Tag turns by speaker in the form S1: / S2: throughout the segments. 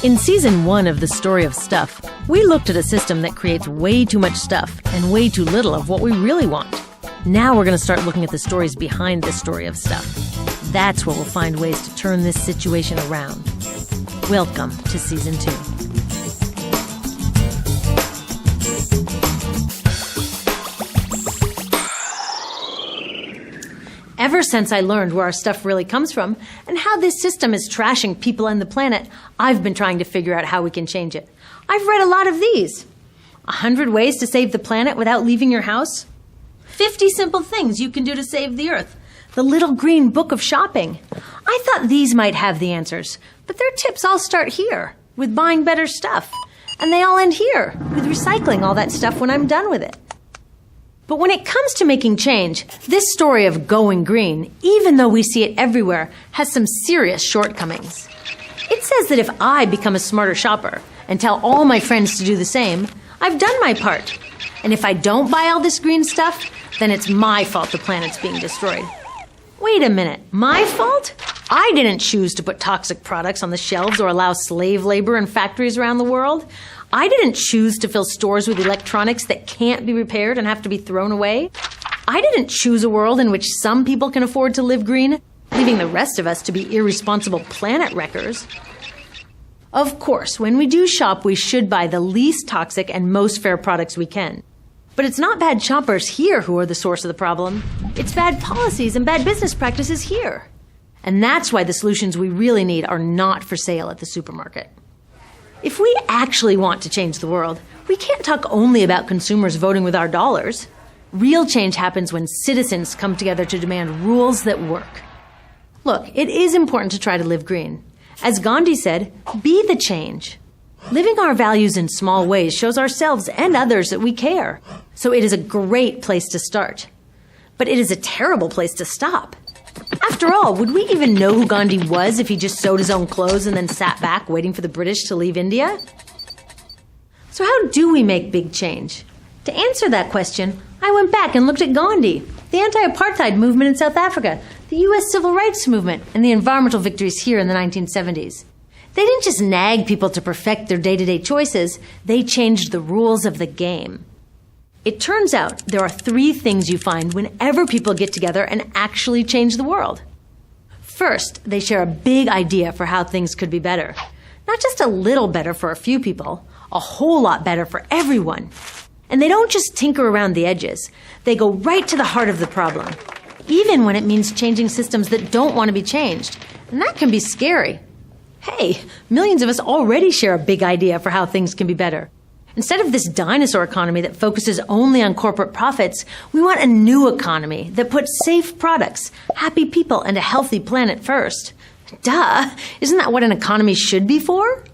S1: In Season 1 of The Story of Stuff, we looked at a system that creates way too much stuff and way too little of what we really want. Now we're going to start looking at the stories behind the story of stuff. That's where we'll find ways to turn this situation around. Welcome to Season 2. Ever since I learned where our stuff really comes from and how this system is trashing people and the planet, I've been trying to figure out how we can change it. I've read a lot of these. 100 ways to save the planet without leaving your house. 50 simple things you can do to save the earth. The Little Green Book of Shopping. I thought these might have the answers, but their tips all start here, with buying better stuff. And they all end here, with recycling all that stuff when I'm done with it. But when it comes to making change, this story of going green, even though we see it everywhere, has some serious shortcomings. It says that if I become a smarter shopper and tell all my friends to do the same, I've done my part. And if I don't buy all this green stuff, then it's my fault the planet's being destroyed. Wait a minute, my fault? I didn't choose to put toxic products on the shelves or allow slave labor in factories around the world. I didn't choose to fill stores with electronics that can't be repaired and have to be thrown away. I didn't choose a world in which some people can afford to live green, leaving the rest of us to be irresponsible planet wreckers. Of course, when we do shop, we should buy the least toxic and most fair products we can. But it's not bad shoppers here who are the source of the problem. It's bad policies and bad business practices here. And that's why the solutions we really need are not for sale at the supermarket. If we actually want to change the world, we can't talk only about consumers voting with our dollars. Real change happens when citizens come together to demand rules that work. Look, it is important to try to live green. As Gandhi said, be the change. Living our values in small ways shows ourselves and others that we care. So it is a great place to start. But it is a terrible place to stop. After all, would we even know who Gandhi was if he just sewed his own clothes and then sat back waiting for the British to leave India? So how do we make big change? To answer that question, I went back and looked at Gandhi, the anti-apartheid movement in South Africa, the U.S. civil rights movement, and the environmental victories here in the 1970s. They didn't just nag people to perfect their day-to-day choices, they changed the rules of the game. It turns out there are 3 things you find whenever people get together and actually change the world. First, they share a big idea for how things could be better. Not just a little better for a few people, a whole lot better for everyone. And they don't just tinker around the edges. They go right to the heart of the problem, even when it means changing systems that don't want to be changed. And that can be scary. Hey, millions of us already share a big idea for how things can be better. Instead of this dinosaur economy that focuses only on corporate profits, we want a new economy that puts safe products, happy people, and a healthy planet first. Duh! Isn't that what an economy should be for?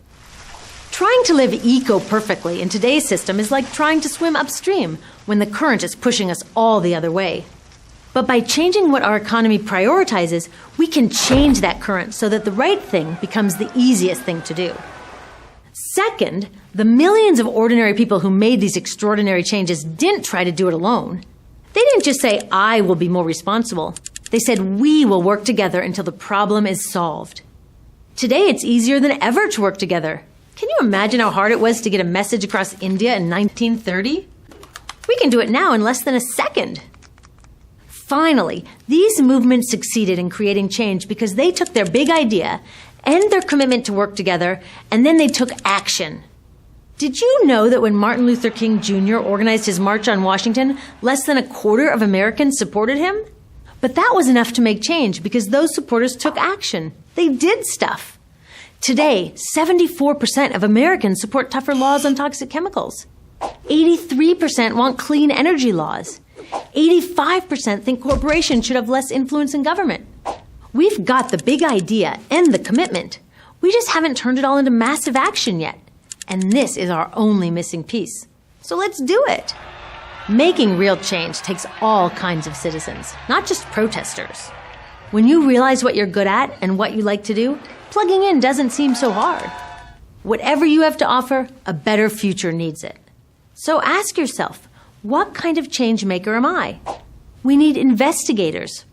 S1: Trying to live eco-perfectly in today's system is like trying to swim upstream when the current is pushing us all the other way. But by changing what our economy prioritizes, we can change that current so that the right thing becomes the easiest thing to do. Second, the millions of ordinary people who made these extraordinary changes didn't try to do it alone. They didn't just say, I will be more responsible. They said, we will work together until the problem is solved. Today, it's easier than ever to work together. Can you imagine how hard it was to get a message across India in 1930? We can do it now in less than a second. Finally, these movements succeeded in creating change because they took their big idea and their commitment to work together, and then they took action. Did you know that when Martin Luther King Jr. organized his March on Washington, less than a quarter of Americans supported him? But that was enough to make change because those supporters took action. They did stuff. Today, 74% of Americans support tougher laws on toxic chemicals. 83% want clean energy laws. 85% think corporations should have less influence in government. We've got the big idea and the commitment. We just haven't turned it all into massive action yet. And this is our only missing piece. So let's do it. Making real change takes all kinds of citizens, not just protesters. When you realize what you're good at and what you like to do, plugging in doesn't seem so hard. Whatever you have to offer, a better future needs it. So ask yourself, what kind of change maker am I? We need investigators,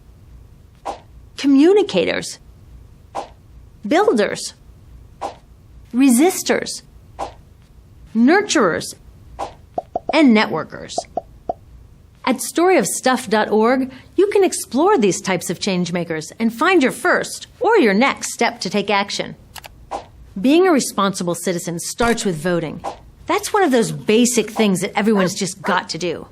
S1: communicators, builders, resistors, nurturers, and networkers. At storyofstuff.org, you can explore these types of changemakers and find your first or your next step to take action. Being a responsible citizen starts with voting. That's one of those basic things that everyone's just got to do.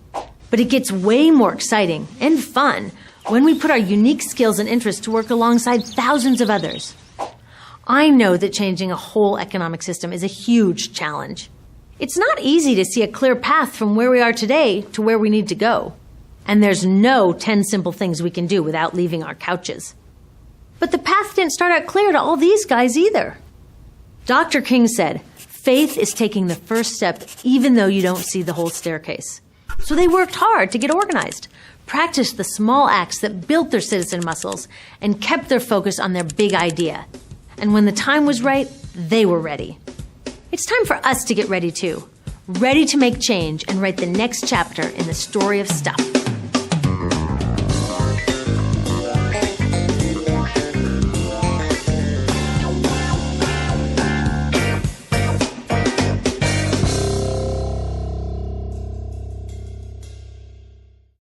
S1: But it gets way more exciting and fun when we put our unique skills and interests to work alongside thousands of others. I know that changing a whole economic system is a huge challenge. It's not easy to see a clear path from where we are today to where we need to go. And there's no 10 simple things we can do without leaving our couches. But the path didn't start out clear to all these guys either. Dr. King said, faith is taking the first step even though you don't see the whole staircase. So they worked hard to get organized, practiced the small acts that built their citizen muscles, and kept their focus on their big idea. And when the time was right, they were ready. It's time for us to get ready too. Ready to make change and write the next chapter in the story of stuff.